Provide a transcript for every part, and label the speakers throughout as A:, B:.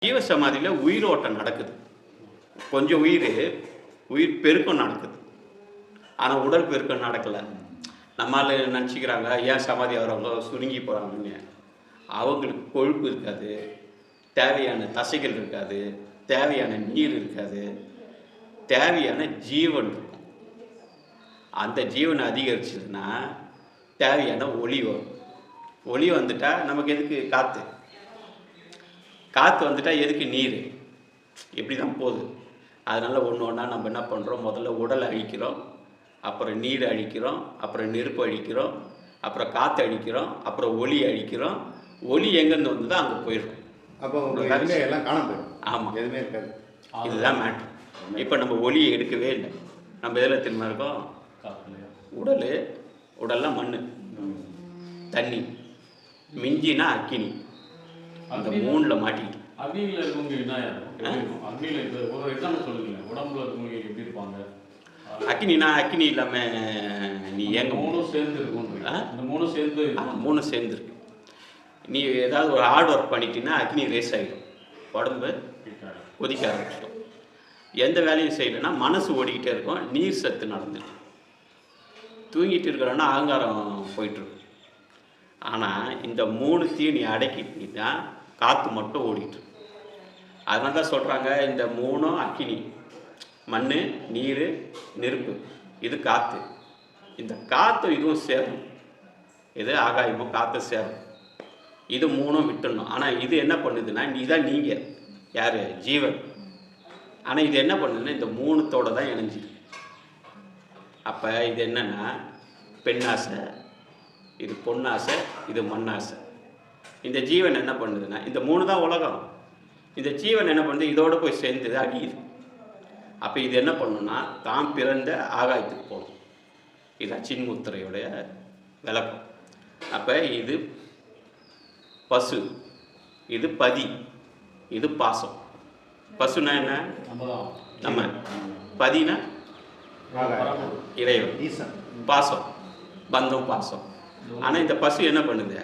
A: ஜீவ சமாதியில் உயிரோட்டம் நடக்குது. கொஞ்சம் உயிர் பெருக்கம் நடக்குது. ஆனால் உடல் பெருக்கம் நடக்கலை. நம்மால் நினச்சிக்கிறாங்க ஏன் சமாதி ஆகிறவங்க சுருங்கி போகிறாங்கன்னு. அவங்களுக்கு கொழுப்பு இருக்காது, தேவையான தசைகள் இருக்காது, தேவையான நீர் இருக்காது, தேவையான ஜீவன் இருக்கும். அந்த ஜீவனை அதிகரிச்சதுன்னா தேவையான ஒளி வரும். ஒளி வந்துட்டால் நமக்கு எதுக்கு காற்று? காற்று வந்துட்டால் எதுக்கு நீர்? இப்படி தான் போகுது. அதனால் ஒன்று ஒன்றா நம்ம என்ன பண்ணுறோம், முதல்ல உடலை அழிக்கிறோம், அப்புறம் நீர் அழிக்கிறோம், அப்புறம் நெருப்பு அழிக்கிறோம், அப்புறம் காற்று அழிக்கிறோம், அப்புறம் ஒளி அழிக்கிறோம். ஒளி எங்கேருந்து வந்ததோ அங்கே போயிடும்.
B: அப்போ எல்லாம் காண போயிடும்.
A: ஆமாம்,
B: எதுவுமே இருக்காது.
A: இதுதான் மேட்ரு. இப்போ நம்ம ஒளியை எடுக்கவே இல்லை. நம்ம எதில் திரும்ப இருக்கோம்? உடல்லாம் மண், தண்ணி, மிஞ்சினா அக்கினி. அந்த மூணில் மாட்டிக்கிட்டு
C: அக்னியில் இருக்கவங்க என்ன அக்னியில் இருக்கிற ஒரு எக்ஸாம்பிள் சொல்லுங்க. உடம்புல இருக்கவங்க எப்படி இருப்பாங்க?
A: அக்னினா அக்னி இல்லாமல் நீ ஏங்க
C: மூணும் சேர்ந்து இருக்கும். இந்த மூணும் சேர்ந்து
A: இருக்கு. நீ ஏதாவது ஒரு ஹார்ட் ஒர்க் பண்ணிட்டீங்கன்னா அக்னி ரேஸ் ஆகிடும், உடம்பு கொதிக்க ஆரம்பிச்சிடும். எந்த வேலையும் செய்யலைன்னா மனசு ஓடிக்கிட்டே இருக்கும், நீர் சத்து நடந்துடும். தூங்கிட்டு இருக்கிறோன்னா அகங்காரம் போயிட்டுருக்கும். ஆனால் இந்த மூணுத்தையும் நீ அடக்கிட்டீங்கன்னா காற்று மட்டும் ஓடிட்டு. அதனால தான் சொல்கிறாங்க, இந்த மூணும் அக்கினி, மண், நீர், நெருப்பு, இது காற்று. இந்த காற்று இதுவும் சேரும். இது ஆகாயமும் காற்று சேரும். இது மூணும் விட்டுடணும். ஆனால் இது என்ன பண்ணுதுன்னா, இதுதான் நீங்கள் யார்? ஜீவன். ஆனால் இது என்ன பண்ணுதுன்னா இந்த மூணுத்தோடு தான் இணைஞ்சிது. அப்போ இது என்னென்னா, பெண்ணாசை, இது பொன்னாசை, இது மண்ணாசை. இந்த ஜீவன் என்ன பண்ணுதுன்னா, இந்த மூணு தான் உலகம். இந்த ஜீவன் என்ன பண்ணுது, இதோடு போய் சேர்ந்து அடியுது. அப்போ இது என்ன பண்ணுன்னா, தான் பிறந்த ஆகாயத்துக்கு போகும். இது சின்முத்திரையுடைய விளக்கம். அப்போ இது பசு, இது பதி, இது பாசம். பசுனா என்ன? நம்ம. பதினா இறைவன், பாசம், பந்தம், பாசம். ஆனால் இந்த பசு என்ன பண்ணுது?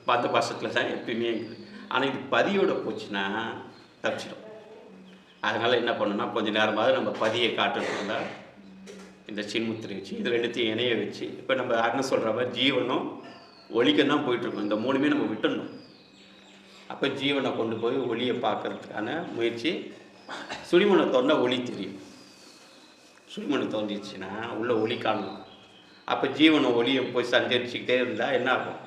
A: பந்த பாசத்தில் தான் எப்பயுமே இருக்குது. ஆனால் இது பதியோட போச்சுன்னா தப்பிச்சிடும். அதனால் என்ன பண்ணுன்னா, கொஞ்சம் நேரமாவது நம்ம பதியை காட்டுறதுல இந்த சின்முத்திரை வச்சு இது ரெண்டுத்தையும் இணைய வச்சு, இப்போ நம்ம அண்ணன் சொல்கிற மாதிரி ஜீவனும் ஒளிக்கம் தான் போயிட்டுருக்கோம். இந்த மூணுமே நம்ம விட்டுடணும். அப்போ ஜீவனை கொண்டு போய் ஒளியை பார்க்கறதுக்கான முயற்சி. சுழிமனை திறந்தா ஒளி தெரியும். சுழிமனை தோன்றிடுச்சுன்னா உள்ள ஒளி காணலாம். அப்போ ஜீவனை ஒளியை போய் சஞ்சரிச்சுக்கிட்டே இருந்தால் என்ன ஆகும்?